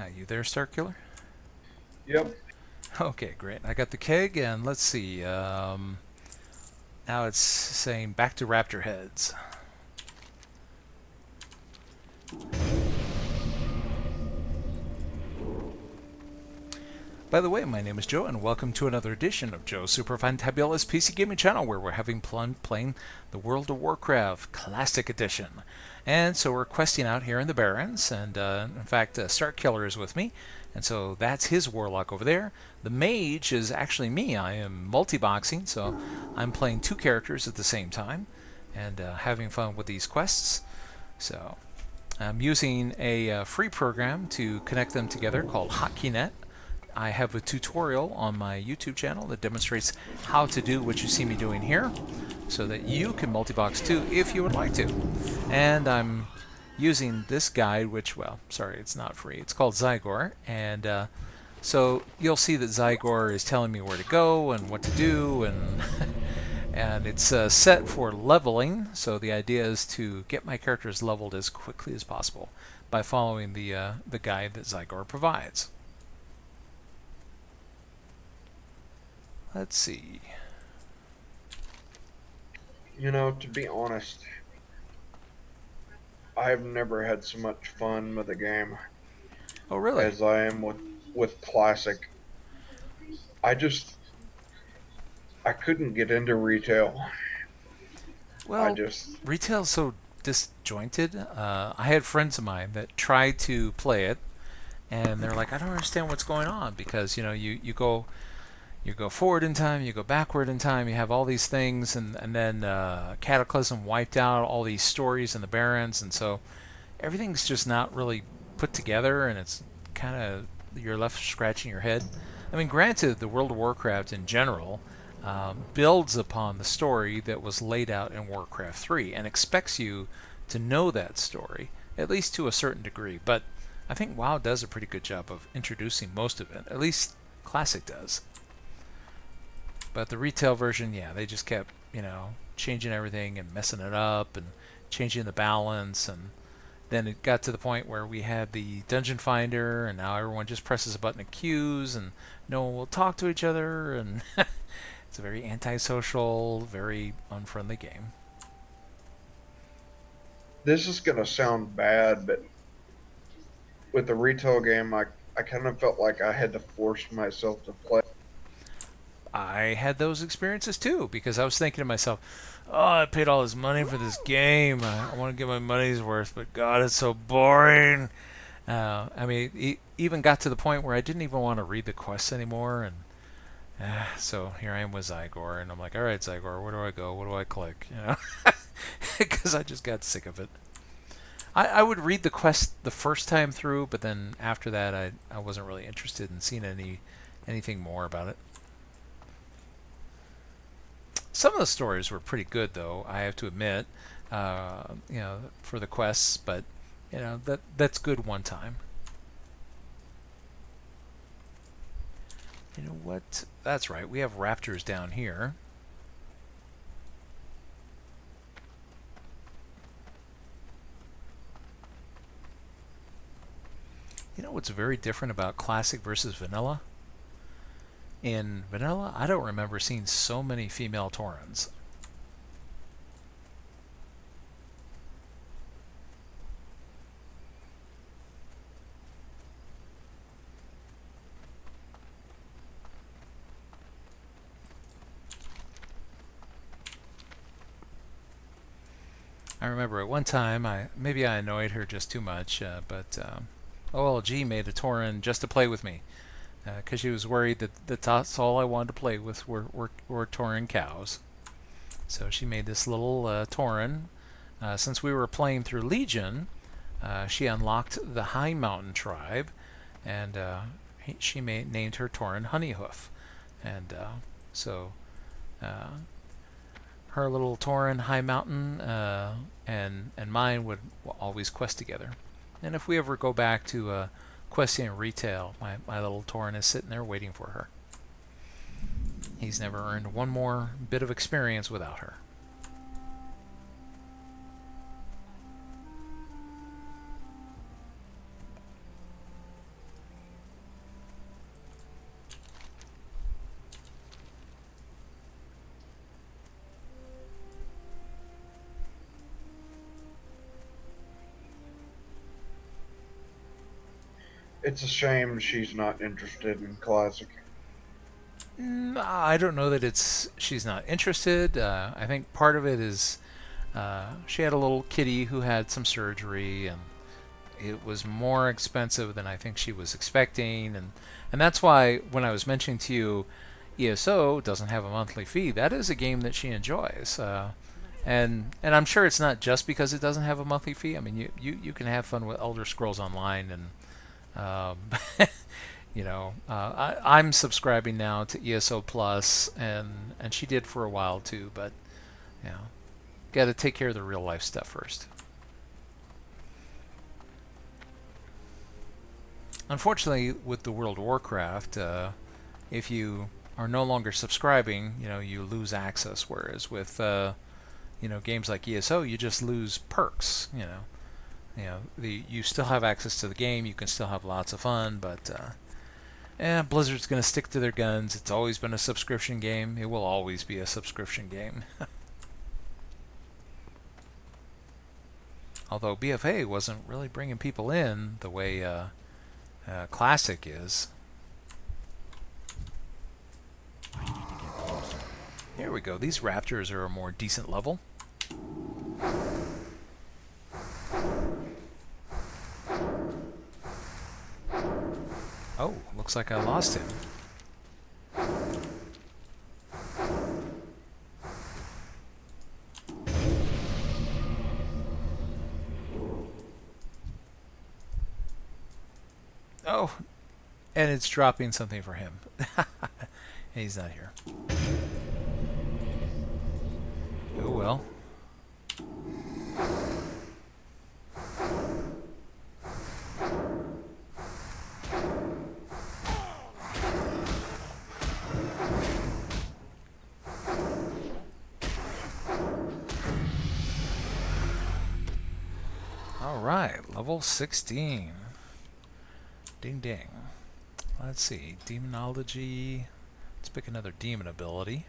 You there, Star Killer? Yep. Okay, great. I got the keg, and let's see. Now it's saying back to Raptor Heads. By the way, my name is Joe, and welcome to another edition of Joe's Super Fantabulous PC Gaming Channel, where we're having fun playing the World of Warcraft Classic Edition. And so we're questing out here in the Barrens, and in fact, Stark Killer is with me, and so that's his Warlock over there. The Mage is actually me. I am multi-boxing, so I'm playing two characters at the same time, and having fun with these quests. So I'm using a free program to connect them together called HotKeyNet. I have a tutorial on my YouTube channel that demonstrates how to do what you see me doing here so that you can multi-box too if you would like to. And I'm using this guide, which, well, sorry, it's not free. It's called Zygor, and so you'll see that Zygor is telling me where to go and what to do, and and it's set for leveling. So the idea is to get my characters leveled as quickly as possible by following the guide that Zygor provides. Let's see. To be honest, I've never had so much fun with a game Oh, really? as I am with Classic. I just I couldn't get into retail. I Well, just retail's so disjointed. I had friends of mine that tried to play it, and they're like, I don't understand what's going on because you go forward in time, you go backward in time, you have all these things, and then Cataclysm wiped out all these stories in the Barrens, and so everything's just not really put together, and it's kind of you're left scratching your head. I mean, granted, the World of Warcraft in general builds upon the story that was laid out in Warcraft 3 and expects you to know that story, at least to a certain degree. But I think WoW does a pretty good job of introducing most of it, at least Classic does. But the retail version, yeah, they just kept, changing everything and messing it up and changing the balance. And then it got to the point where we had the dungeon finder, and now everyone just presses a button and queues, and no one will talk to each other. And it's a very antisocial, very unfriendly game. this is gonna sound bad, but with the retail game, I kind of felt like I had to force myself to play. I had those experiences too because I was thinking to myself, "Oh, I paid all this money for this game. I want to get my money's worth, but God, it's so boring." I mean, it even got to the point where I didn't even want to read the quests anymore, and so here I am with Zygor, and I'm like, "All right, Zygor, where do I go? What do I click?" Because I just got sick of it. I would read the quest the first time through, but then after that, I wasn't really interested in seeing anything more about it. Some of the stories were pretty good, though. I have to admit, for the quests, but that's good one time. You know what? That's right. We have raptors down here. You know what's very different about classic versus vanilla? In vanilla, I don't remember seeing so many female Taurens. I remember at one time, maybe I annoyed her just too much, but OLG made a Tauren just to play with me because she was worried that's all I wanted to play with were Tauren cows. So she made this little Tauren. Since we were playing through Legion, she unlocked the High Mountain tribe, and she named her Tauren Honeyhoof. And so uh, her little Tauren High Mountain and mine would always quest together. And if we ever go back to questing in retail, my little Tauren is sitting there waiting for her. He's never earned one more bit of experience without her. It's a shame she's not interested in classic. I don't know that she's not interested. I think part of it is she had a little kitty who had some surgery, and it was more expensive than I think she was expecting, and that's why when I was mentioning to you, ESO doesn't have a monthly fee. That is a game that she enjoys, and I'm sure it's not just because it doesn't have a monthly fee. I mean, you can have fun with Elder Scrolls Online, and I'm subscribing now to ESO Plus, and she did for a while too, but you know, got to take care of the real life stuff first. Unfortunately, with the World of Warcraft, if you are no longer subscribing, you lose access. Whereas with games like ESO, you just lose perks. You still have access to the game. You can still have lots of fun, but Blizzard's going to stick to their guns. It's always been a subscription game. It will always be a subscription game. Although BFA wasn't really bringing people in the way Classic is. Here we go. These raptors are a more decent level. Oh, looks like I lost him. Oh, and it's dropping something for him. He's not here. Oh well. Alright, level 16. Ding ding. Let's see, demonology. Let's pick another demon ability.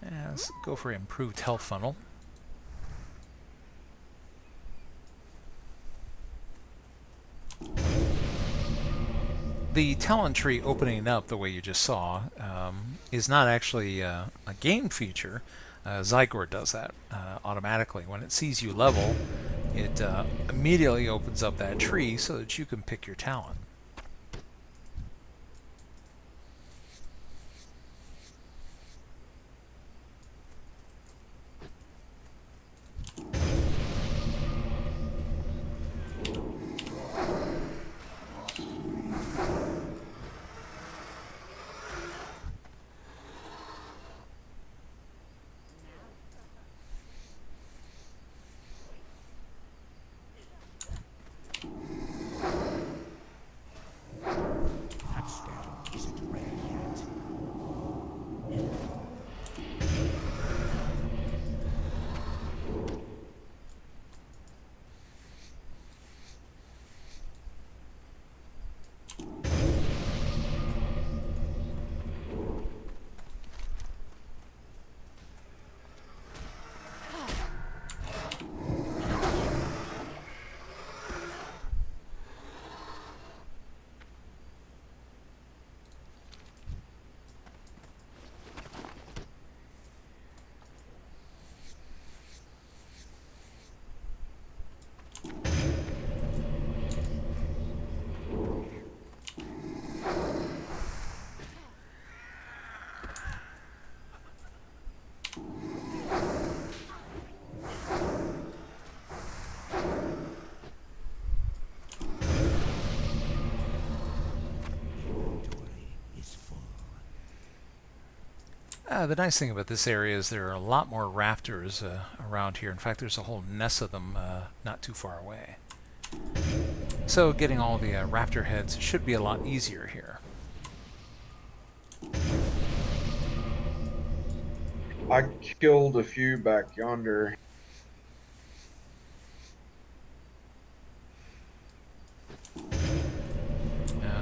Yeah, let's go for improved health funnel. The talent tree opening up the way you just saw is not actually a game feature. Zygor does that automatically. When it sees you level, it immediately opens up that tree so that you can pick your talent. The nice thing about this area is there are a lot more raptors around here. In fact, there's a whole nest of them not too far away. So getting all the raptor heads should be a lot easier here. I killed a few back yonder.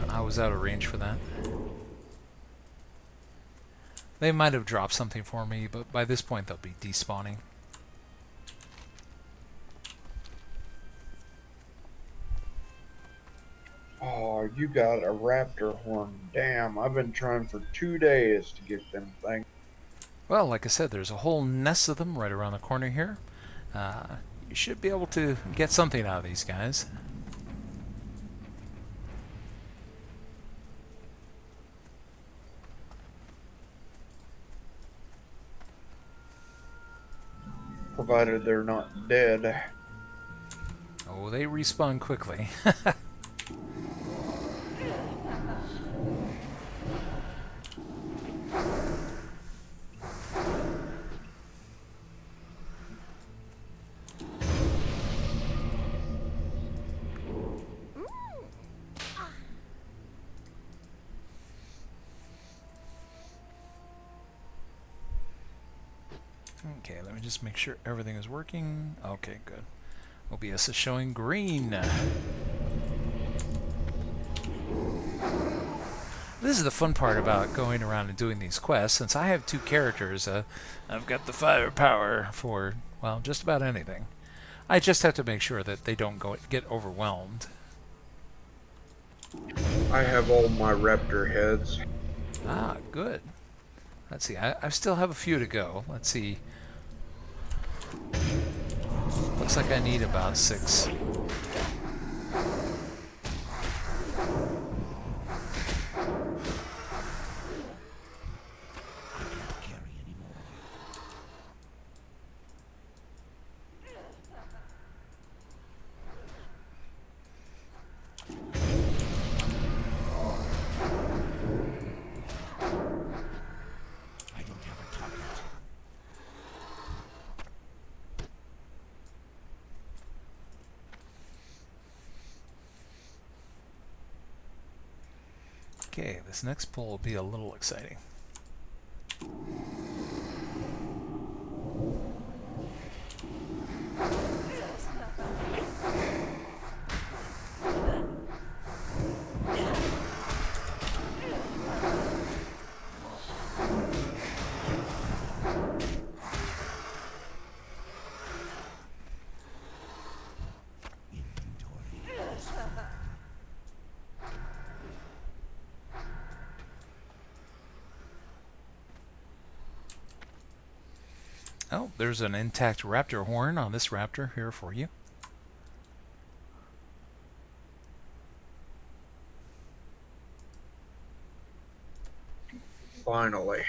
I was out of range for that. They might have dropped something for me, but by this point they'll be despawning. Oh, you got a raptor horn. Damn, I've been trying for 2 days to get them things. Well, like I said, there's a whole nest of them right around the corner here. You should be able to get something out of these guys. Provided they're not dead. Oh, they respawn quickly. Okay, let me just make sure everything is working. Okay, good. OBS is showing green. This is the fun part about going around and doing these quests. Since I have two characters, I've got the firepower for, well, just about anything. I just have to make sure that they don't get overwhelmed. I have all my raptor heads. Ah, good. Let's see, I still have a few to go. Let's see. Looks like I need about 6. Okay, this next pull will be a little exciting. Oh, there's an intact raptor horn on this raptor here for you. Finally.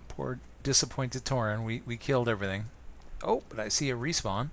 Poor disappointed Tauren. We killed everything. Oh, but I see a respawn.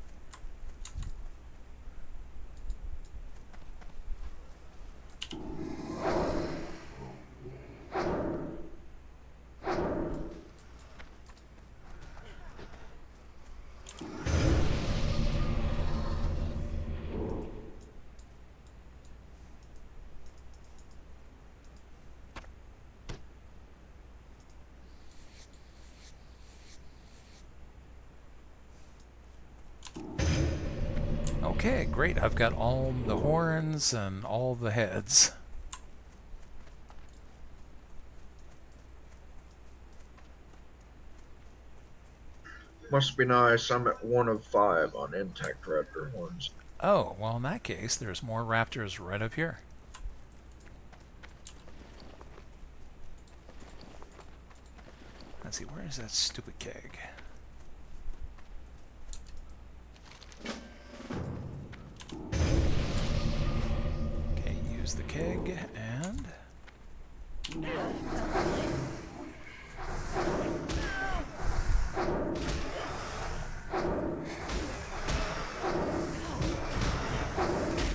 Okay, great. I've got all the horns and all the heads. Must be nice. I'm at 1 of 5 on intact raptor horns. Oh, well, in that case, there's more raptors right up here. Let's see, where is that stupid keg? Okay, use the keg and...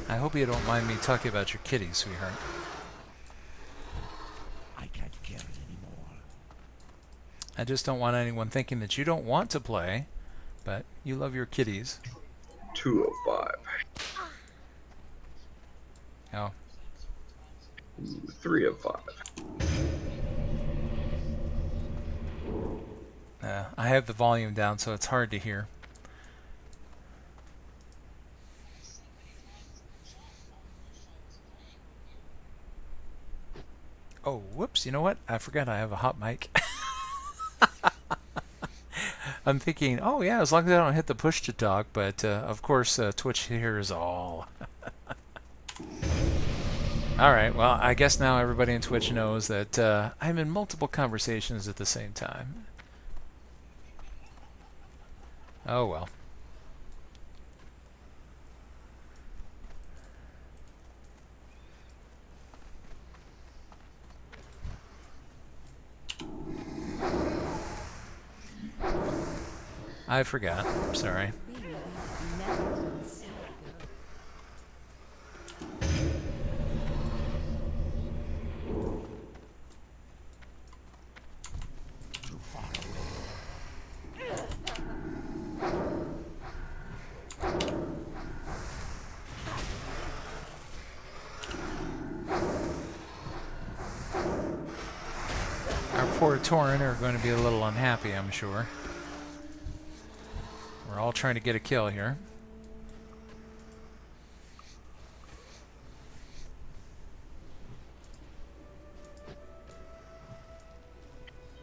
I hope you don't mind me talking about your kitty, sweetheart. I can't care it anymore. I just don't want anyone thinking that you don't want to play, but you love your kitties. 2 of 5. Oh. Ooh, 3 of 5. I have the volume down, so it's hard to hear. Oh, whoops, you know what? I forgot I have a hot mic. I'm thinking, oh yeah, as long as I don't hit the push to talk, but of course Twitch hears all. Alright, well, I guess now everybody in Twitch knows that I'm in multiple conversations at the same time. Oh well. I forgot. Sorry. Too far away. Our poor Tauren are going to be a little unhappy, I'm sure. We're all trying to get a kill here.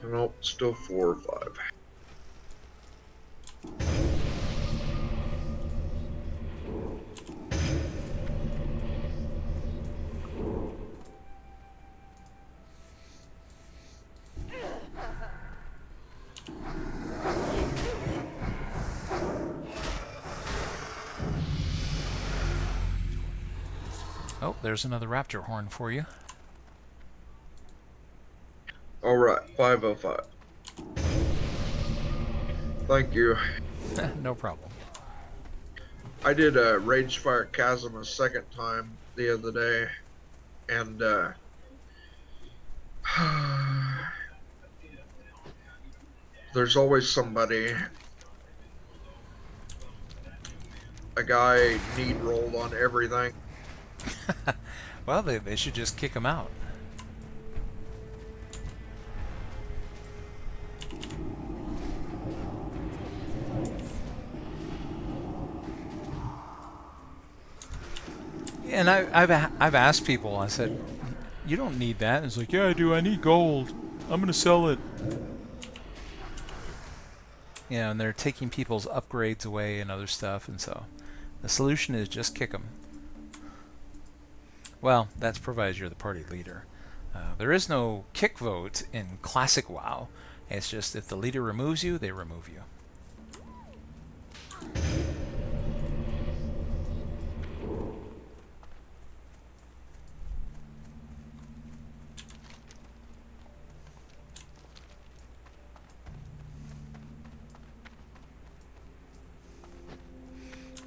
Nope, still 4 or 5. Oh, there's another raptor horn for you. Alright, 505. Thank you. No problem. I did a Ragefire Chasm a second time the other day, and there's always somebody. A guy need rolled on everything. Well, they should just kick him out. And I've asked people. I said, "You don't need that." And it's like, "Yeah, I do. I need gold. I'm gonna sell it." You know, and they're taking people's upgrades away and other stuff, and so the solution is just kick them. Well, that's provided you're the party leader. There is no kick vote in Classic WoW. It's just if the leader removes you, they remove you.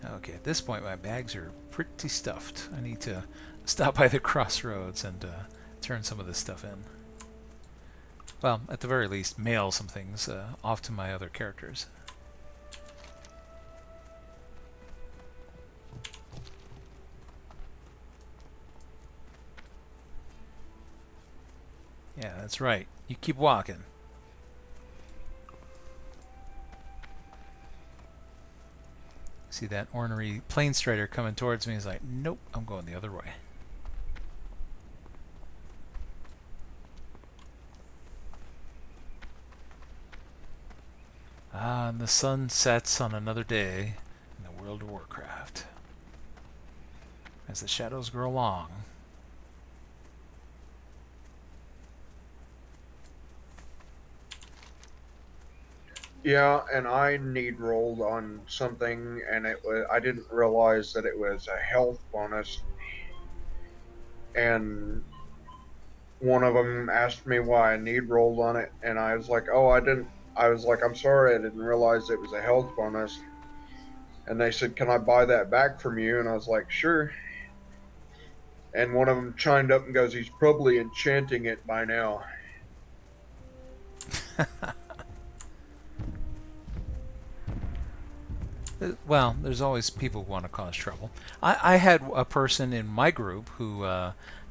Okay, at this point my bags are pretty stuffed. I need to stop by the crossroads and turn some of this stuff in. Well, at the very least, mail some things off to my other characters. Yeah, that's right. You keep walking. See that ornery plane strider coming towards me. He's like, nope, I'm going the other way. Ah, and the sun sets on another day in the World of Warcraft. As the shadows grow long. Yeah, and I need rolled on something, and I didn't realize that it was a health bonus. And one of them asked me why I need rolled on it, and I was like, "Oh, I didn't." I was like, "I'm sorry, I didn't realize it was a health bonus." And they said, "Can I buy that back from you?" And I was like, "Sure." And one of them chimed up and goes, "He's probably enchanting it by now." Well, there's always people who want to cause trouble. I had a person in my group who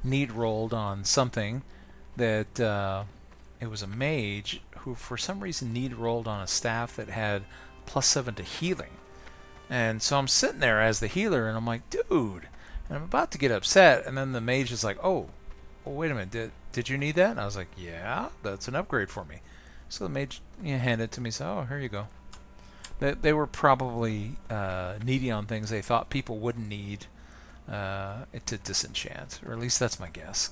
need rolled on something that it was a mage who for some reason need rolled on a staff that had +7 to healing. And so I'm sitting there as the healer and I'm like, dude, and I'm about to get upset, and then the mage is like, oh, well, wait a minute, did you need that? And I was like, yeah, that's an upgrade for me. So the mage handed it to me, so, oh, here you go. They were probably needy on things they thought people wouldn't need to disenchant, or at least that's my guess.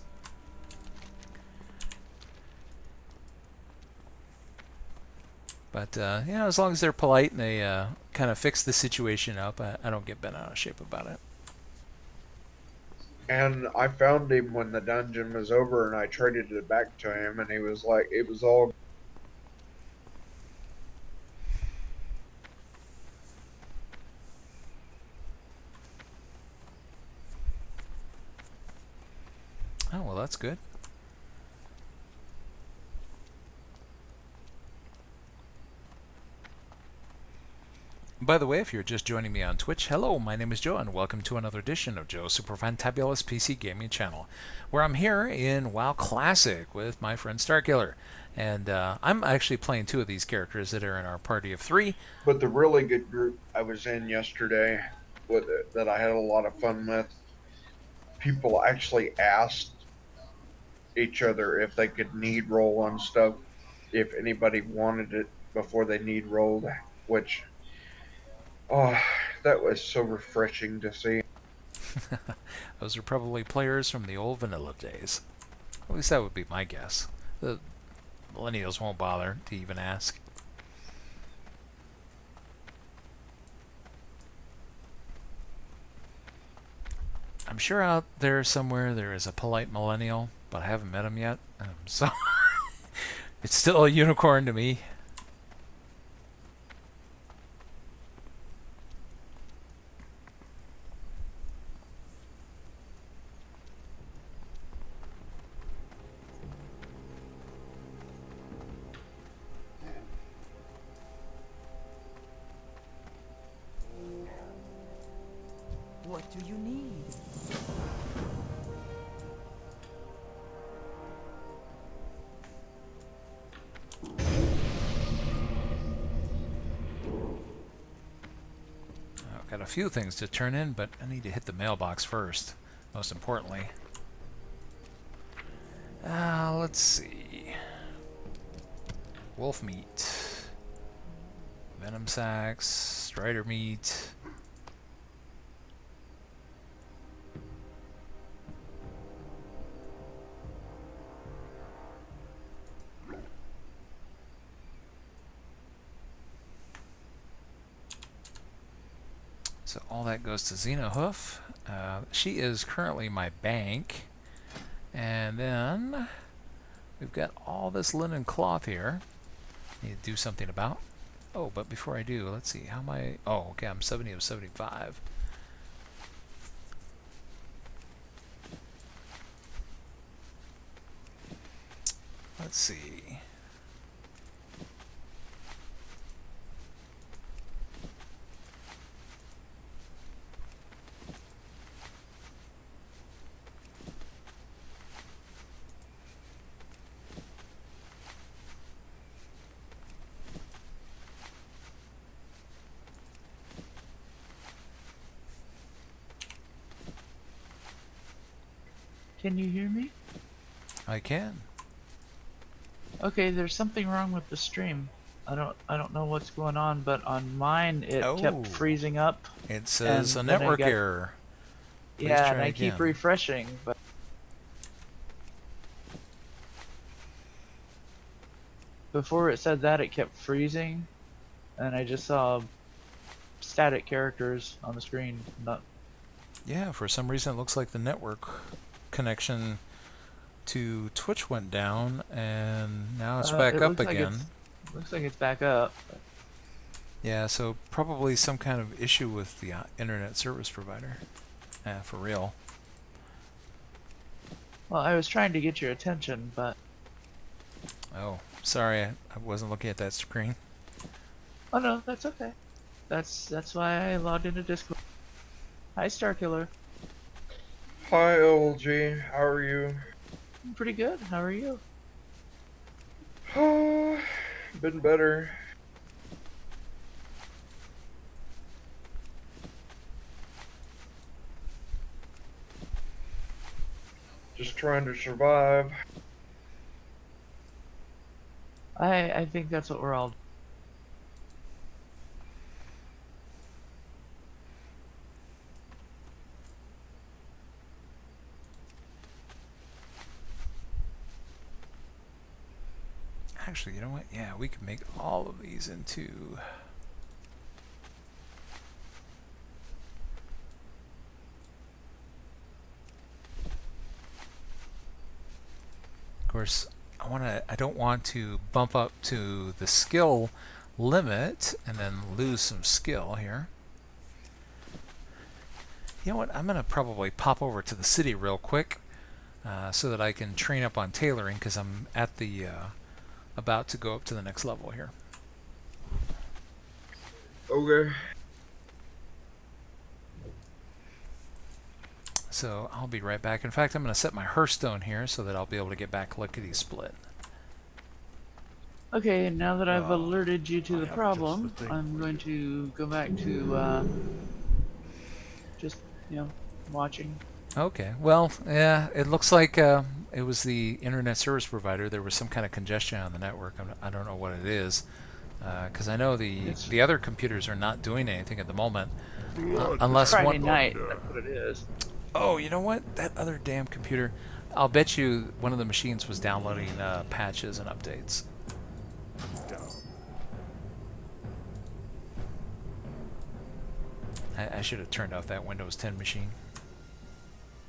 But as long as they're polite and they kind of fix the situation up, I don't get bent out of shape about it. And I found him when the dungeon was over, and I traded it back to him, and he was like, it was all. Oh, well, that's good. By the way, if you're just joining me on Twitch, hello, my name is Joe, and welcome to another edition of Joe's Super Fantabulous PC Gaming Channel, where I'm here in WoW Classic with my friend Starkiller. And I'm actually playing 2 of these characters that are in our party of 3. But the really good group I was in yesterday, that I had a lot of fun with, people actually asked each other if they could need roll on stuff, if anybody wanted it before they need rolled, which, oh, that was so refreshing to see. Those are probably players from the old vanilla days. At least that would be my guess. The millennials won't bother to even ask. I'm sure out there somewhere there is a polite millennial, but I haven't met him yet. So it's still a unicorn to me. What do you need? I've got a few things to turn in, but I need to hit the mailbox first, most importantly. Let's see. Wolf meat. Venom sacks. Strider meat. So all that goes to Xenohoof. She is currently my bank. And then we've got all this linen cloth here. Need to do something about. Oh, but before I do, let's see. How am I? Oh, okay, I'm 70 of 75. Let's see. Can you hear me? I can. Okay, there's something wrong with the stream. I don't know what's going on, but on mine it kept freezing up. It says a and then network error. Please Yeah, try and I keep again. refreshing, but before it said that it kept freezing, and I just saw static characters on the screen. Not Yeah, for some reason it looks like the network connection to Twitch went down, and now it's back it up looks like again. looks like it's back up. Yeah, so probably some kind of issue with the internet service provider. For real. Well, I was trying to get your attention, but Oh, sorry, I wasn't looking at that screen. oh no, that's okay. That's why I logged into Discord. Hi, Starkiller. Hi, LG. How are you? I'm pretty good. How are you? Oh, been better. Just trying to survive. I think that's what we're all. Actually, you know what? Yeah, we could make all of these into... Of course, I don't want to bump up to the skill limit and then lose some skill here. You know what? I'm going to probably pop over to the city real quick so that I can train up on tailoring, because I'm at the about to go up to the next level here. Okay. So I'll be right back. In fact, I'm going to set my Hearthstone here so that I'll be able to get back lickety split. Okay, now that I've alerted you to the problem, I'm going to go back to just, watching. Okay. Well, yeah, it looks like it was the internet service provider. There was some kind of congestion on the network. I don't know what it is, because I know the other computers are not doing anything at the moment, unless Friday one. night, that's what it is. Oh, you know what? That other damn computer. I'll bet you one of the machines was downloading patches and updates. I should have turned off that Windows 10 machine.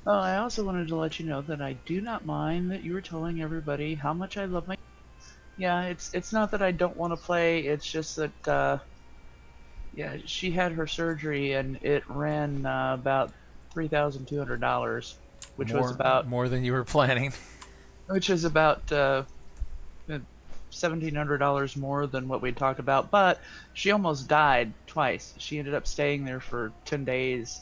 Oh, I also wanted to let you know that I do not mind that you were telling everybody how much I love my. Yeah, it's not that I don't want to play. It's just that yeah, she had her surgery and it ran about $3,200, which was about more than you were planning. $1,700 more than what we talked about. But she almost died twice. She ended up staying there for 10 days.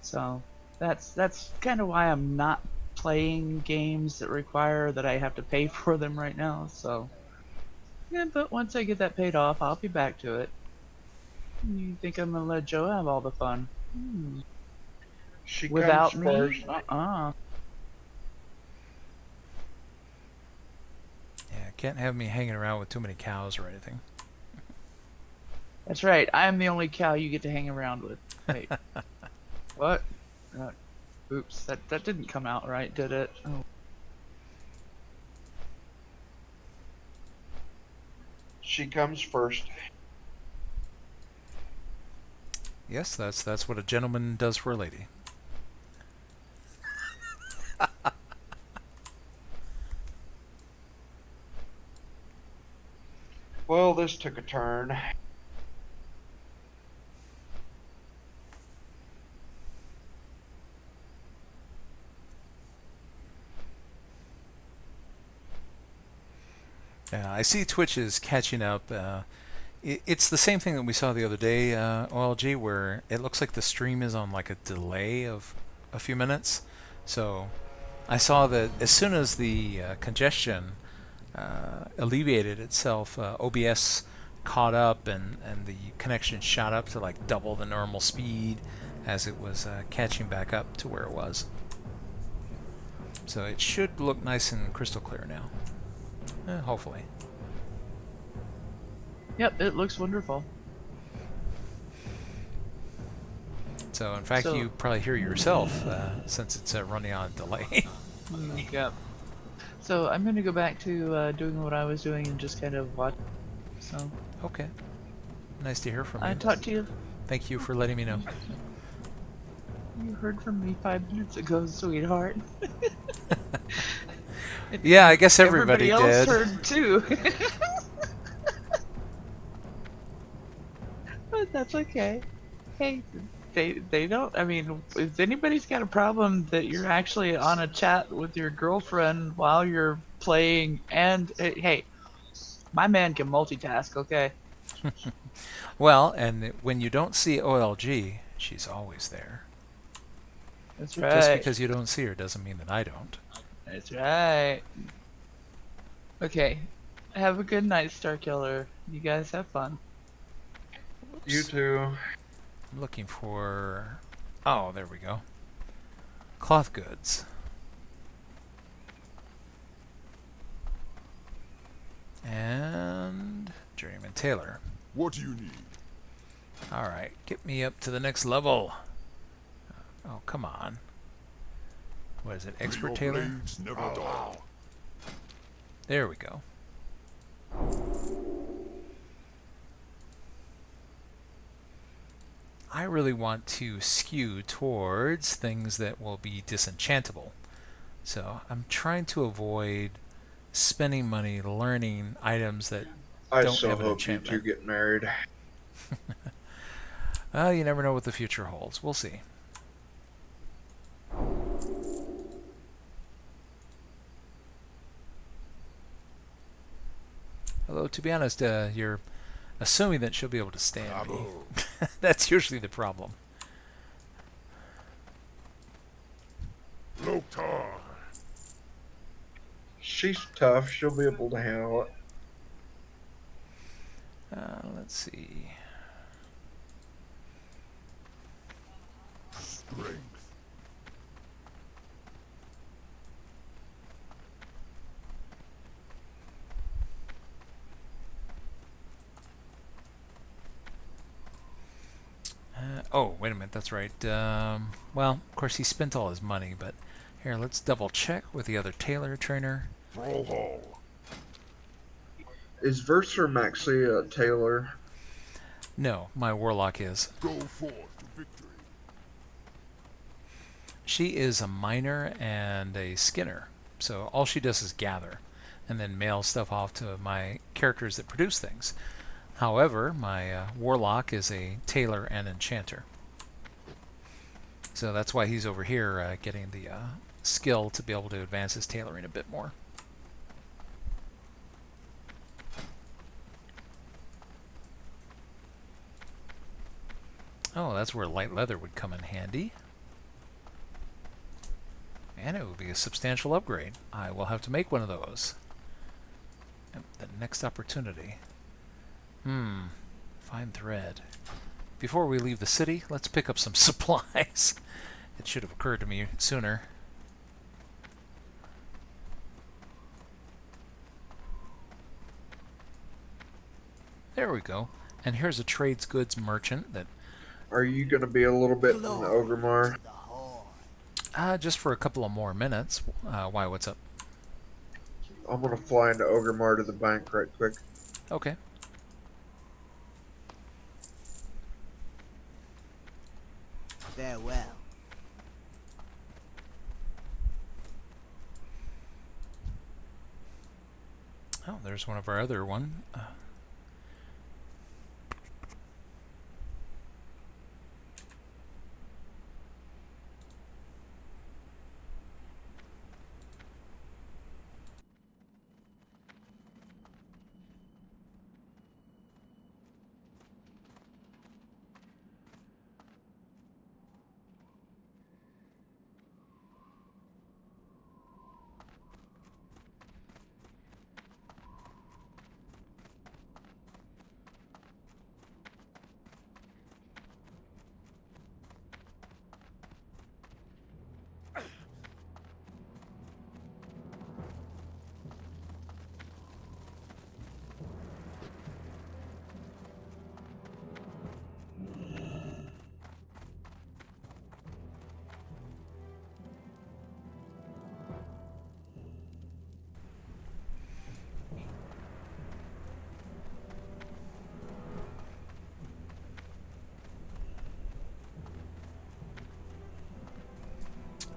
So that's kind of why I'm not playing games that require that I have to pay for them right now. So yeah, but once I get that paid off, I'll be back to it. You think I'm gonna let Joe have all the fun? She comes Without me? first. Yeah, can't have me hanging around with too many cows or anything. That's right. I am the only cow you get to hang around with. Wait. What? Oops. That didn't come out right, did it? Oh. She comes first. Yes, that's what a gentleman does for a lady. Well, this took a turn. I see Twitch is catching up. It's the same thing that we saw the other day, OLG, where it looks like the stream is on like a delay of a few minutes. So I saw that as soon as the congestion alleviated itself, OBS caught up and the connection shot up to like double the normal speed as it was catching back up to where it was. So it should look nice and crystal clear now. Hopefully. Yep, it looks wonderful. So in fact, you probably hear yourself since it's running on delay. Yep. So I'm gonna go back to doing what I was doing and just kind of watch. So. Okay. Nice to hear from you. I talked to you. Thank you for letting me know. You heard from me 5 minutes ago, sweetheart. Yeah, I guess everybody else did. heard too. But that's okay. Hey, they don't. I mean, if anybody's got a problem that you're actually on a chat with your girlfriend while you're playing, and hey, my man can multitask. Okay. Well, and when you don't see OLG, she's always there. That's right. Just because you don't see her doesn't mean that I don't. That's right. Okay. Have a good night, Starkiller. You guys have fun. You Oops. too. I'm looking for... Oh, there we go. Cloth goods. And Journeyman Taylor. What do you need? Alright, get me up to the next level. Oh, come on. What is it, May Expert your Taylor? blades never dull. There we go. I really want to skew towards things that will be disenchantable. So I'm trying to avoid spending money learning items that I don't so have an hope you two enchantment. get married. Well, you never know what the future holds. We'll see. Although, to be honest, you're assuming that she'll be able to stand me. Bravo. That's usually the problem. Loktar. She's tough. She'll be able to handle it. Let's see. Strength. Oh, wait a minute. That's right. Well, of course, he spent all his money, but here, let's double check with the other tailor trainer. Thrallhall. Is Verser Maxie a tailor? No, my warlock is. Go forth to victory. She is a miner and a skinner, so all she does is gather and then mail stuff off to my characters that produce things. However, my warlock is a tailor and enchanter. So that's why he's over here getting the skill to be able to advance his tailoring a bit more. Oh, that's where light leather would come in handy. And it would be a substantial upgrade. I will have to make one of those. At the next opportunity. Fine thread. Before we leave the city, let's pick up some supplies. It should have occurred to me sooner. There we go. And here's a trades goods merchant that Are you going to be a little bit in Ogremar? just for a couple of more minutes. Why, what's up? I'm going to fly into Ogremar to the bank right quick. Okay. Farewell. Oh, there's one of our other one.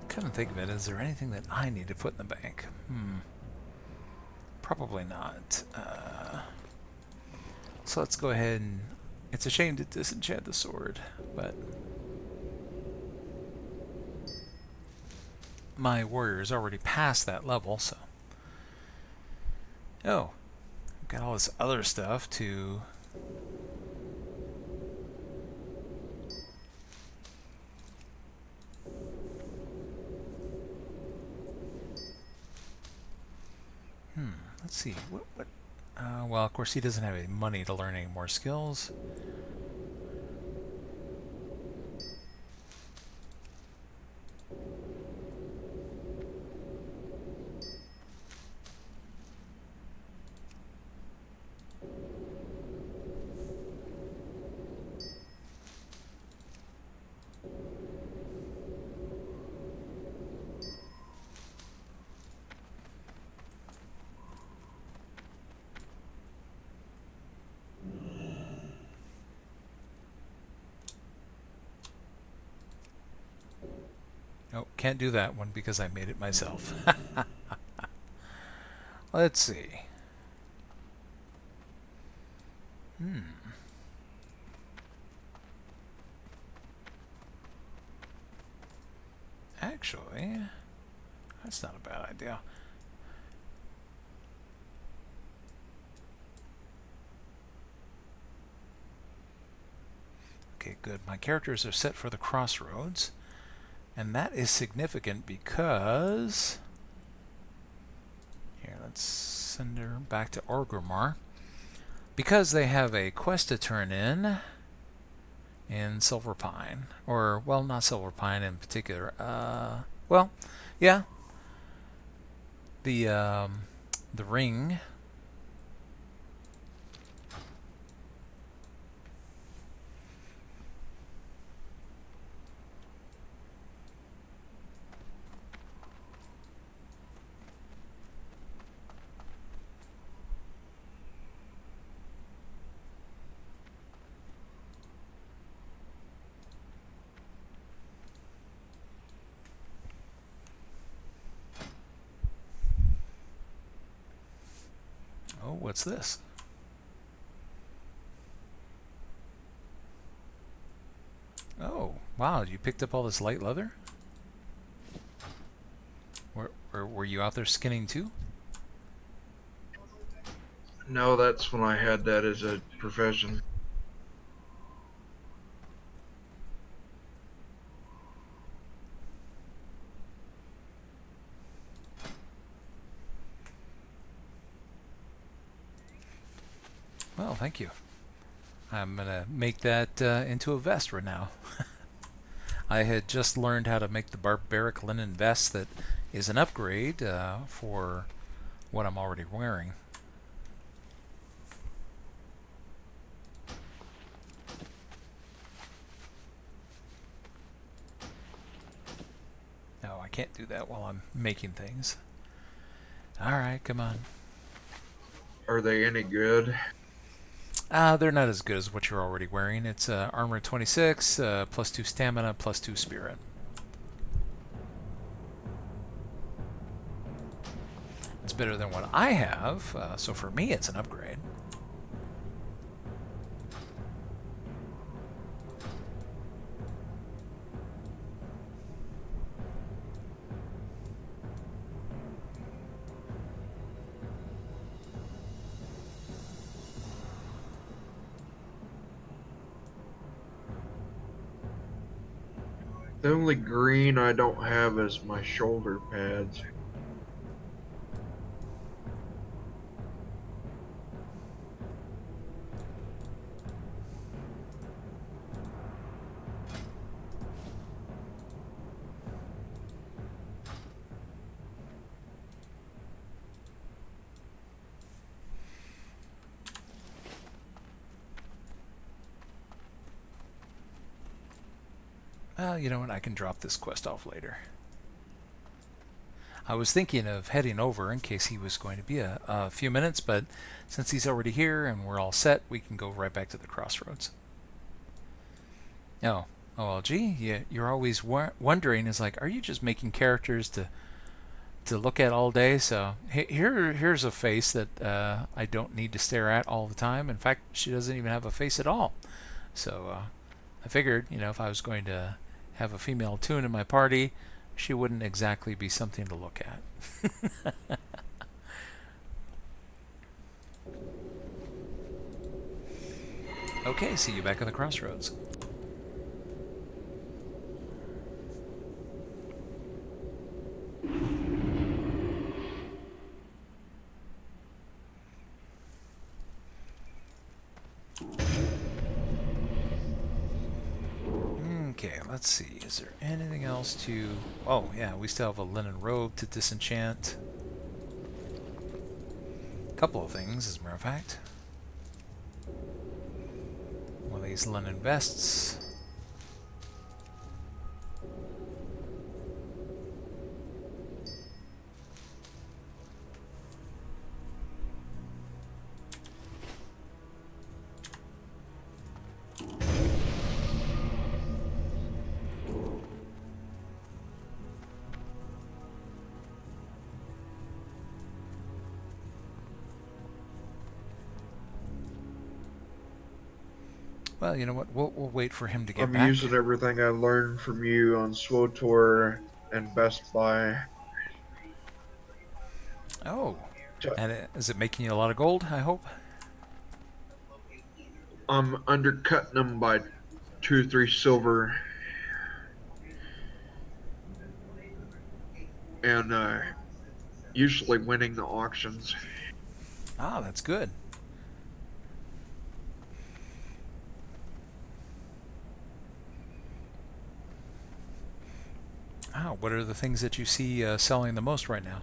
Couldn't think of it. Is there anything that I need to put in the bank? Probably not. So let's go ahead and... It's a shame to disenchant the sword, but... My warrior is already past that level, so... Oh. Got all this other stuff to... let's see. What? Well, of course, he doesn't have any money to learn any more skills. Oh, can't do that one because I made it myself. Let's see. Actually, that's not a bad idea. Okay, good. My characters are set for the crossroads. And that is significant because... Here, let's send her back to Orgrimmar. Because they have a quest to turn in Silver Pine. Or, well, not Silver Pine in particular. Well, yeah. The ring... Oh, what's this? Oh, wow, you picked up all this light leather? Were you out there skinning too? No, that's when I had that as a profession. Well, thank you. I'm going to make that into a vest right now. I had just learned how to make the barbaric linen vest that is an upgrade for what I'm already wearing. No, I can't do that while I'm making things. Alright, come on. Are they any good? They're not as good as what you're already wearing. It's armor 26, plus 2 stamina, plus 2 spirit. It's better than what I have, so for me it's an upgrade. The only green I don't have is my shoulder pads. Well, you know what? I can drop this quest off later. I was thinking of heading over in case he was going to be a few minutes, but since he's already here and we're all set, we can go right back to the crossroads. Oh, OLG, you're always wondering, is like, are you just making characters to look at all day? So here's a face that I don't need to stare at all the time. In fact, she doesn't even have a face at all. So I figured, you know, if I was going to have a female toon in my party, she wouldn't exactly be something to look at. Okay, see you back at the crossroads. let's see. Is there anything else to... Oh, yeah, we still have a linen robe to disenchant. A couple of things, as a matter of fact. One of these linen vests. Well, you know what? We'll wait for him to get I'm back. using everything I learned from you on SWOTOR and Best Buy. Oh, and is it making you a lot of gold, I hope? I'm undercutting them by 2 or 3 silver. And usually winning the auctions. Ah, that's good. Ah, what are the things that you see selling the most right now?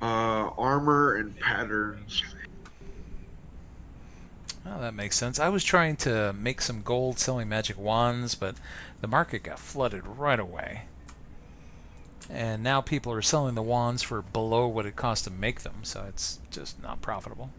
Armor and patterns. Oh, that makes sense. I was trying to make some gold selling magic wands, but the market got flooded right away. And now people are selling the wands for below what it cost to make them, so it's just not profitable.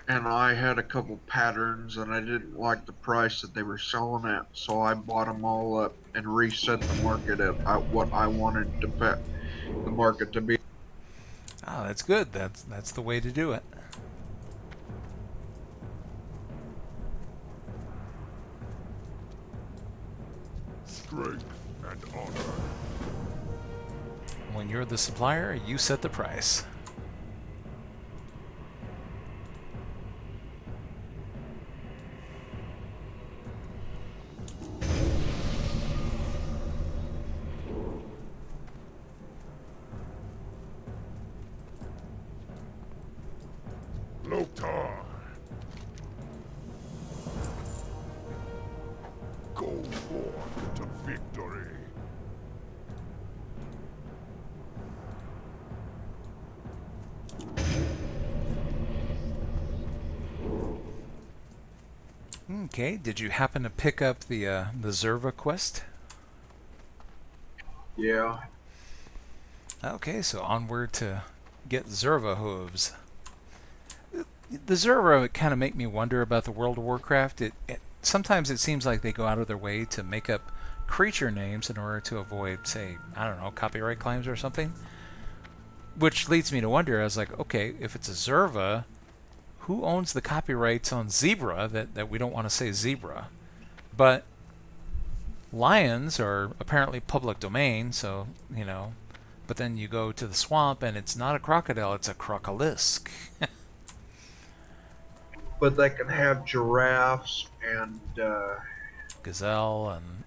And I had a couple patterns and I didn't like the price that they were selling at, so I bought them all up and reset the market at what I wanted to bet the market to be. Ah, that's good. That's the way to do it. Strength and honor. When you're the supplier, you set the price. Lotar. Go forth to victory. Okay, did you happen to pick up the Zerva quest? Yeah. Okay, so onward to get Zerva hooves. The Zerva kind of make me wonder about the World of Warcraft. Sometimes it seems like they go out of their way to make up creature names in order to avoid, say, I don't know, copyright claims or something. Which leads me to wonder, I was like, okay, if it's a Zerva, who owns the copyrights on zebra that we don't want to say zebra? But lions are apparently public domain, so, you know. But then you go to the swamp and it's not a crocodile, it's a crocolisk. But they can have giraffes and Gazelle and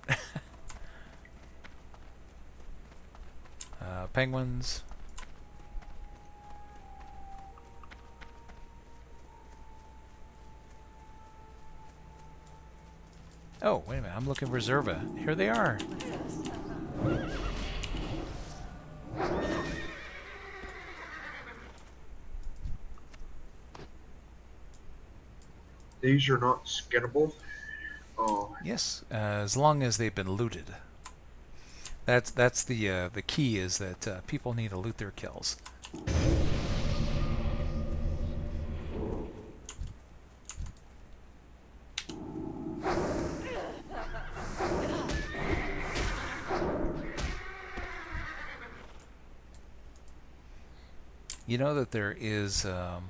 penguins. Oh, wait a minute, I'm looking for Zerva. Here they are. these are not skinnable. Oh, Yes, as long as they've been looted. That's the key is that people need to loot their kills. You know that there is a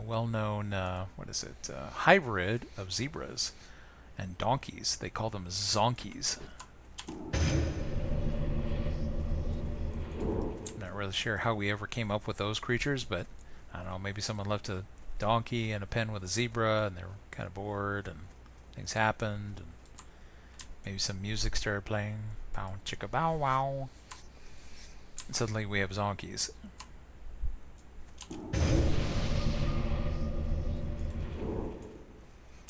well-known hybrid of zebras and donkeys. They call them zonkies. Not really sure how we ever came up with those creatures, but I don't know, maybe someone left a donkey in a pen with a zebra and they were kind of bored and things happened and maybe some music started playing. Bow chicka bow wow. And suddenly we have zonkies.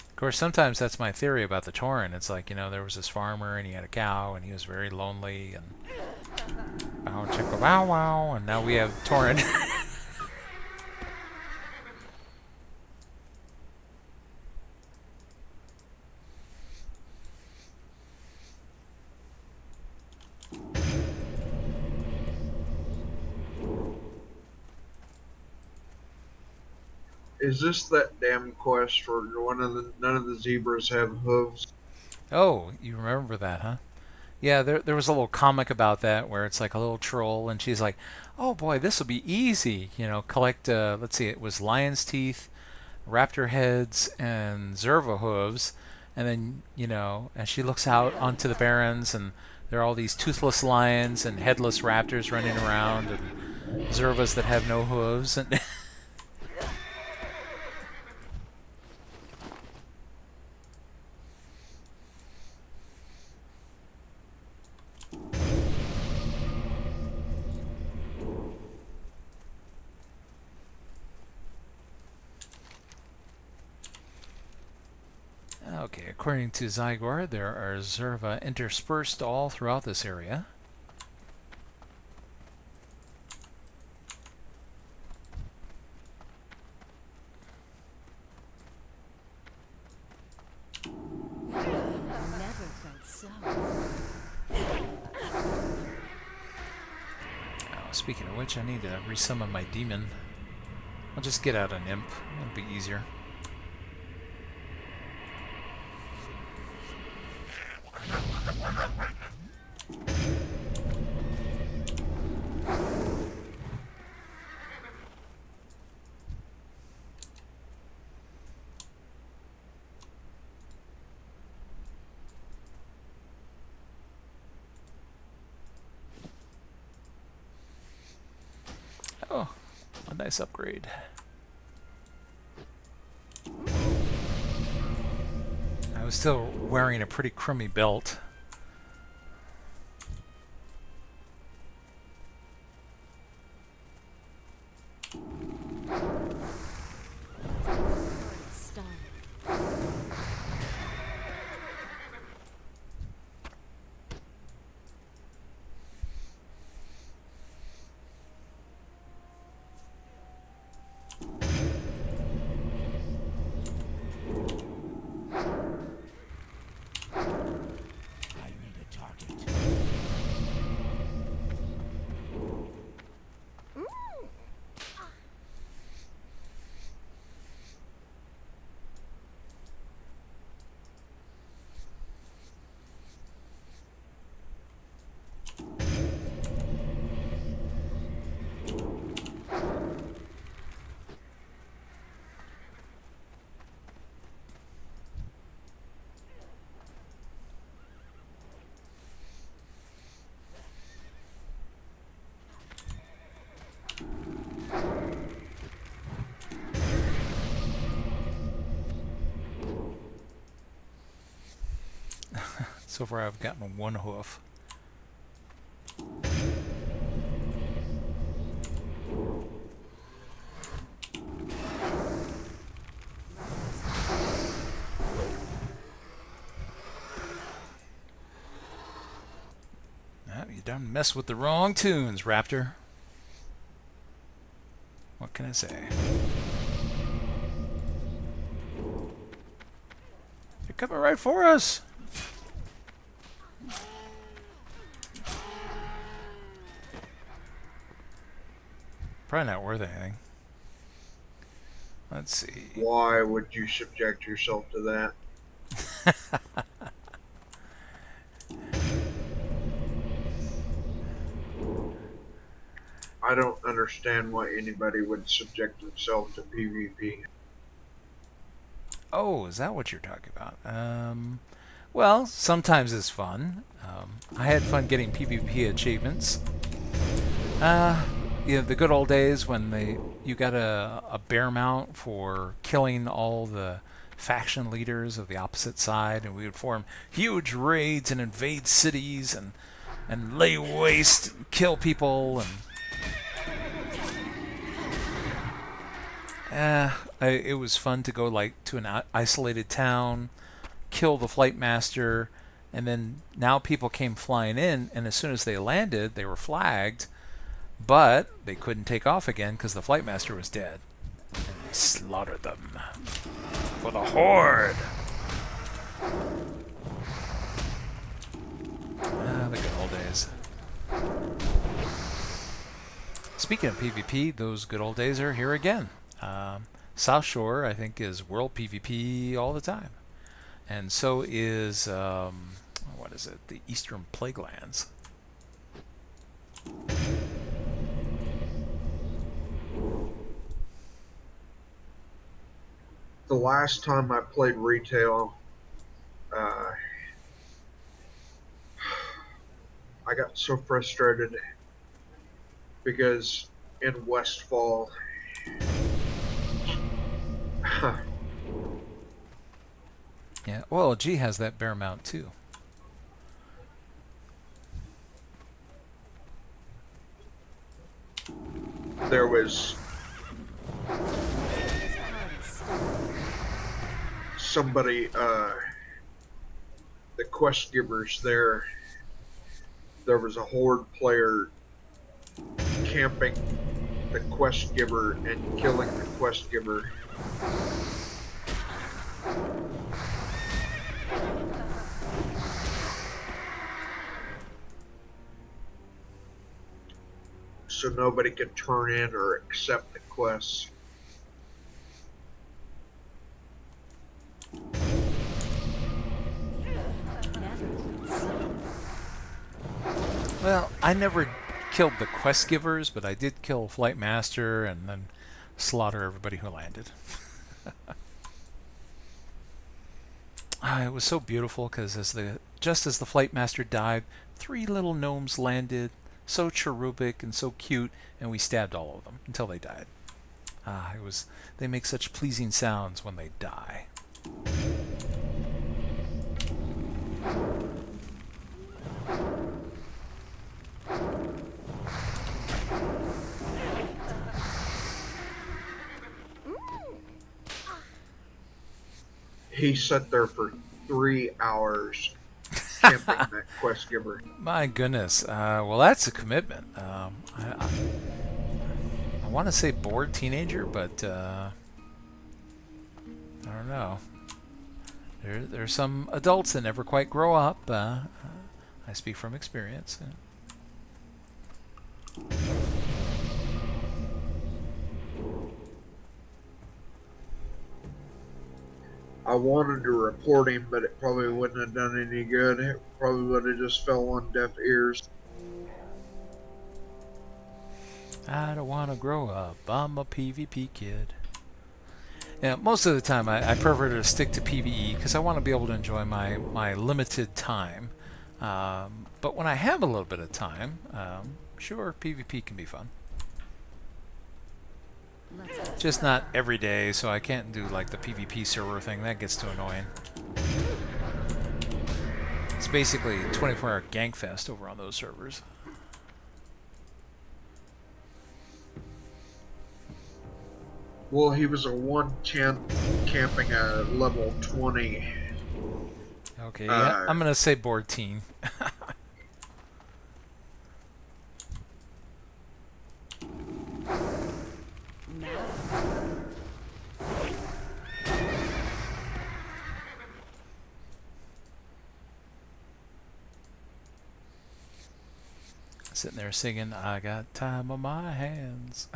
Of course, sometimes that's my theory about the Tauren. It's like, you know, there was this farmer and he had a cow and he was very lonely and bow chicka bow wow, and now we have Tauren. Is this that damn quest where none of the zebras have hooves? Oh, you remember that, huh? Yeah, there was a little comic about that where it's like a little troll and she's like, oh boy, this will be easy. You know, collect, let's see, it was lion's teeth, raptor heads, and zerva hooves. And then, you know, and she looks out onto the barrens and there are all these toothless lions and headless raptors running around and zervas that have no hooves. And okay, according to Zygor, there are Zerva interspersed all throughout this area. Never felt so. Oh, speaking of which, I need to resummon my demon. I'll just get out an imp. It'll be easier. Oh, a nice upgrade. I was still wearing a pretty crummy belt. So far I've gotten one hoof. You done mess with the wrong tunes, Raptor. What can I say? They're coming right for us. Probably not worth anything. Let's see. Why would you subject yourself to that? I don't understand why anybody would subject themselves to PvP. Oh, is that what you're talking about? Well, sometimes it's fun. I had fun getting PvP achievements. the good old days when you got a bear mount for killing all the faction leaders of the opposite side, and we would form huge raids and invade cities and lay waste, kill people, and it was fun to go like to an isolated town, kill the flight master, and then now people came flying in, and as soon as they landed, they were flagged, but they couldn't take off again because the flight master was dead. And we slaughtered them for the horde. The good old days. Speaking of PvP, those good old days are here again. South Shore, I think, is world PvP all the time. And so is, what is it, the Eastern Plaguelands. The last time I played retail, I got so frustrated because in Westfall, Yeah, well, G has that bear mount too. there was somebody, the quest givers there was a horde player camping the quest giver and killing the quest giver. So nobody could turn in or accept the quests. Well, I never killed the quest givers, but I did kill Flight Master and then slaughter everybody who landed. It was so beautiful because just as the Flight Master died, 3 little gnomes landed, so cherubic and so cute, and we stabbed all of them until they died. They make such pleasing sounds when they die. He sat there for 3 hours camping that quest giver. My goodness. Well, that's a commitment. I want to say bored teenager, but I don't know. There's some adults that never quite grow up. I speak from experience. I wanted to report him, but it probably wouldn't have done any good. It probably would have just fell on deaf ears. I don't want to grow up. I'm a PvP kid. Yeah, most of the time I prefer to stick to PvE because I want to be able to enjoy my limited time. But when I have a little bit of time, sure, PvP can be fun. Just not every day, so I can't do like the PvP server thing. That gets too annoying. It's basically 24-hour gangfest over on those servers. Well, he was a 110 camping a level 20. Okay, yeah, I'm gonna say board teen. Sitting there singing, I got time on my hands.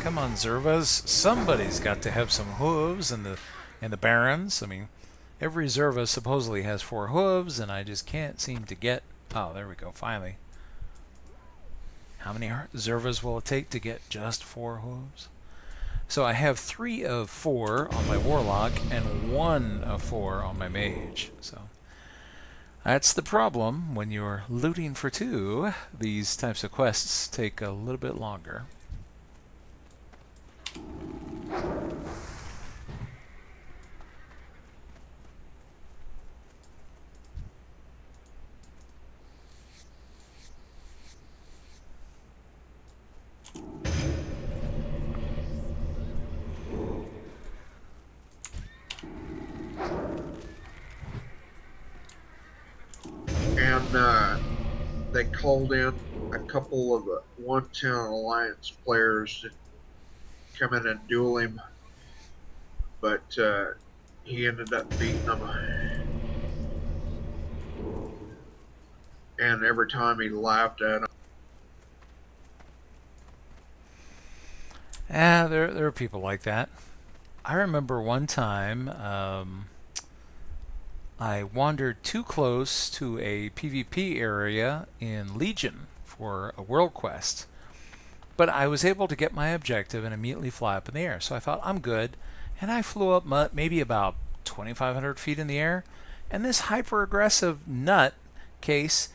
Come on, Zervas. Somebody's got to have some hooves in the Barrens. I mean, every Zerva supposedly has 4 hooves, and I just can't seem to get... Oh, there we go, finally. How many Zervas will it take to get just 4 hooves? So I have 3 of 4 on my Warlock and 1 of 4 on my Mage. So that's the problem when you're looting for 2. These types of quests take a little bit longer. And they called in a couple of One Town Alliance players to come in and duel him, but he ended up beating them. And every time he laughed at him. There are people like that. I remember one time I wandered too close to a PvP area in Legion for a world quest. But I was able to get my objective and immediately fly up in the air. So I thought, I'm good. And I flew up maybe about 2,500 feet in the air. And this hyper-aggressive nut case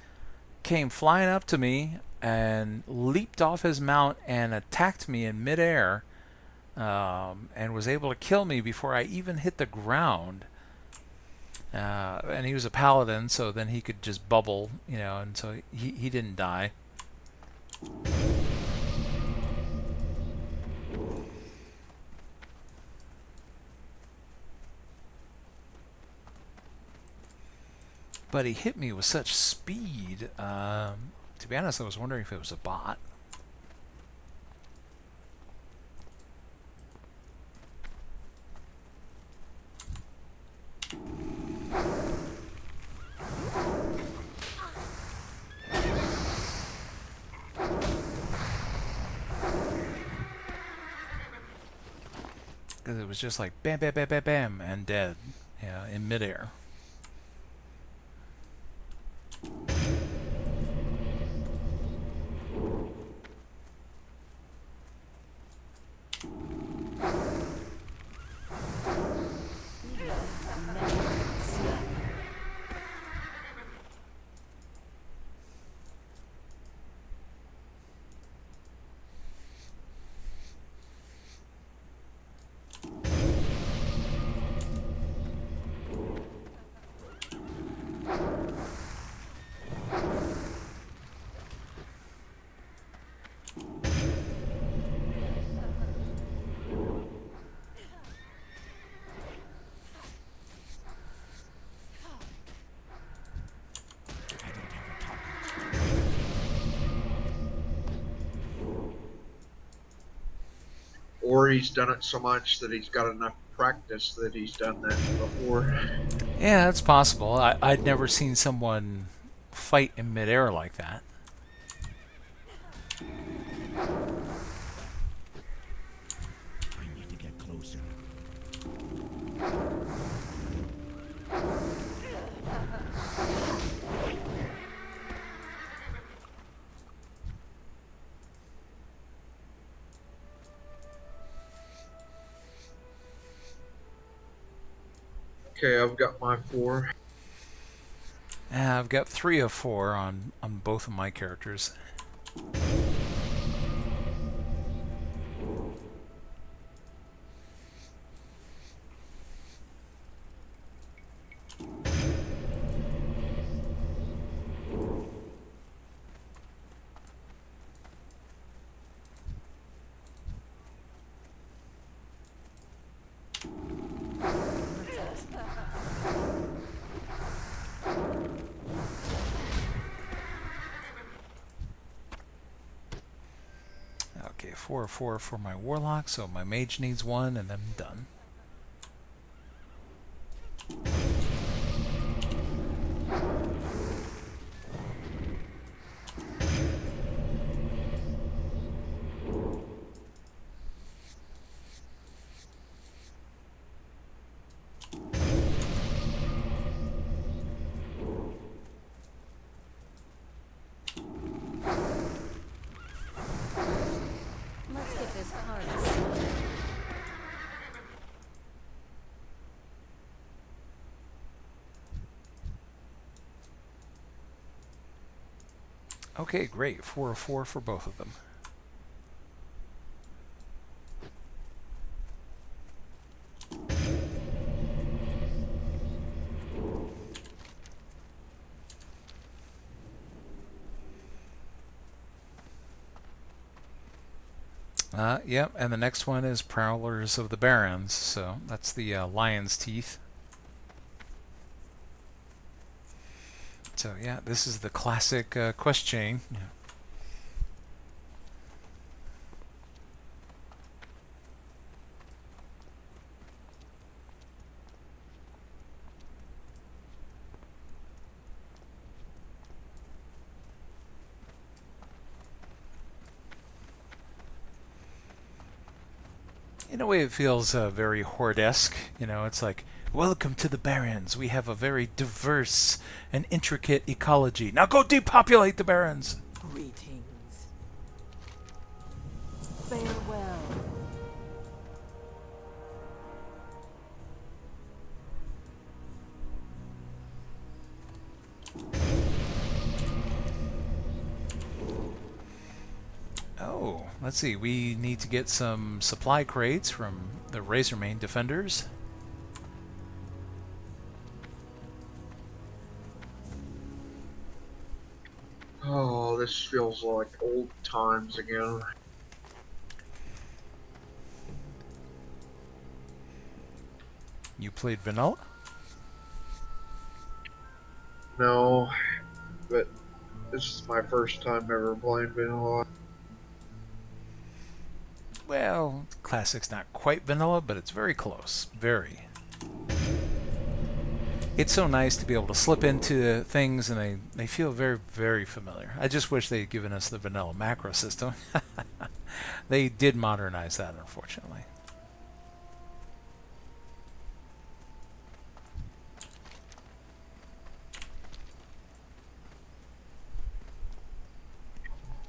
came flying up to me and leaped off his mount and attacked me in midair, and was able to kill me before I even hit the ground. And he was a paladin, so then he could just bubble, and so he didn't die. But he hit me with such speed. To be honest, I was wondering if it was a bot. Because it was just like bam, bam, bam, bam, bam, and dead, in midair. Or he's done it so much that he's got enough practice that he's done that before. Yeah, that's possible. I'd never seen someone fight in midair like that. I need to get closer. Okay, I've got my 4. I've got 3 of 4 on both of my characters. Okay, 4 of 4 for my Warlock, so my Mage needs 1, and then I'm done. Let's get this card started. Okay, great. 4 of 4 for both of them. Yep, and the next one is Prowlers of the Barrens, so that's the lion's teeth. So yeah, this is the classic quest chain. Yeah. In a way, it feels very horde-esque. You know, it's like, welcome to the Barrens. We have a very diverse and intricate ecology. Now go depopulate the Barrens. Greetings. Farewell. Oh, let's see. We need to get some supply crates from the Razormane defenders. Oh, this feels like old times again. You played vanilla? No, but this is my first time ever playing vanilla. Well, Classic's not quite vanilla, but it's very close. Very. It's so nice to be able to slip into things and they feel very, very familiar. I just wish they had given us the vanilla macro system. They did modernize that, unfortunately.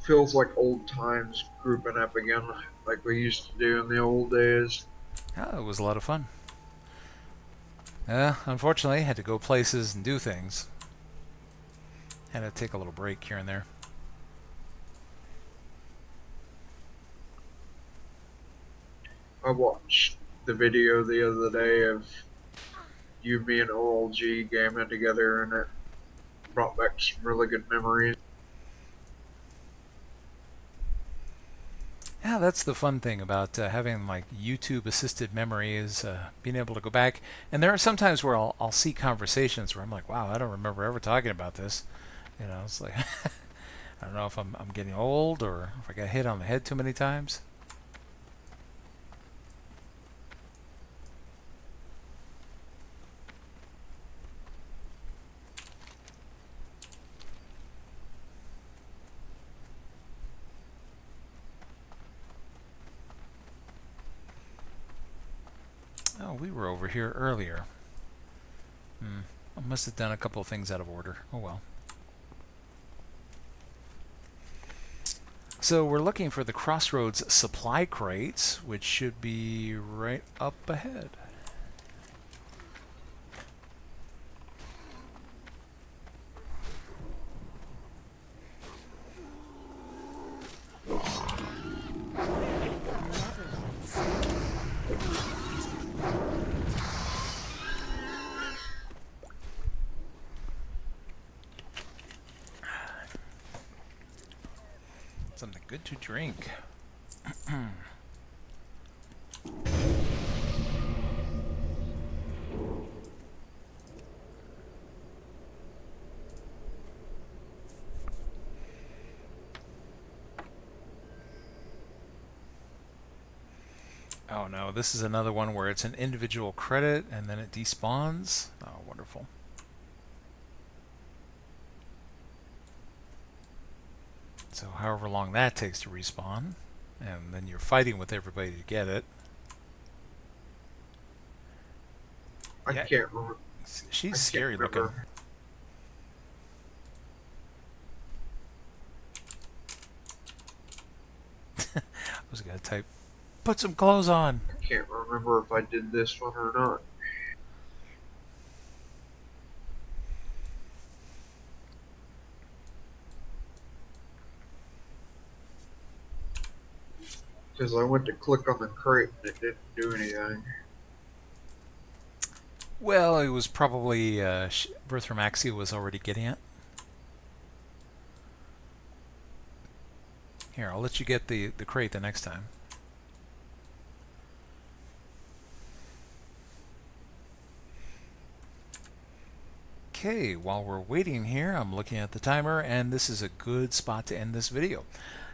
Feels like old times grouping up again, like we used to do in the old days. Oh, it was a lot of fun. Unfortunately, I had to go places and do things. Had to take a little break here and there. I watched the video the other day of you, me, and OLG gaming together, and it brought back some really good memories. Yeah, that's the fun thing about having like YouTube assisted memory is being able to go back. And there are some times where I'll see conversations where I'm like, wow, I don't remember ever talking about this. You know, it's like, I don't know if I'm getting old or if I got hit on the head too many times. Oh, we were over here earlier. I must have done a couple of things out of order. Oh well. So we're looking for the Crossroads supply crates, which should be right up ahead. Something good to drink. Oh no, this is another one where it's an individual credit and then it despawns. Oh, wonderful. So however long that takes to respawn, and then you're fighting with everybody to get it. I Yeah. can't remember. She's scary looking. I was gonna type, put some clothes on. I can't remember if I did this one or not. Because I went to click on the crate and it didn't do anything. Well, it was probably Verthromaxia was already getting it. Here, I'll let you get the crate the next time. Okay, while we're waiting here, I'm looking at the timer, and this is a good spot to end this video.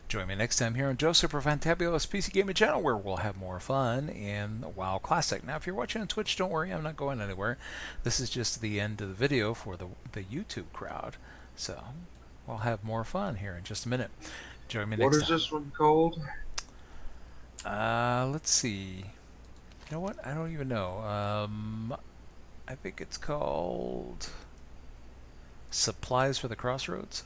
Join me next time here on Joe Super Fantabulous PC Gaming Channel, where we'll have more fun in WoW Classic. Now, if you're watching on Twitch, don't worry, I'm not going anywhere. This is just the end of the video for the YouTube crowd. So, we'll have more fun here in just a minute. Join me next time. What is this one called? Let's see. You know what? I don't even know. I think it's called Supplies for the Crossroads.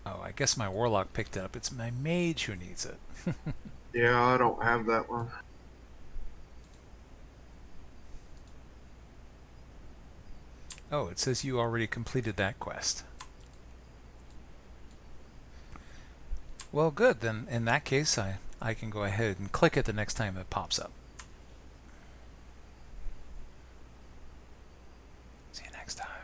Oh, I guess my Warlock picked it up. It's my Mage who needs it. Yeah, I don't have that one. Oh, it says you already completed that quest. Well, good. Then in that case, I can go ahead and click it the next time it pops up. See you next time.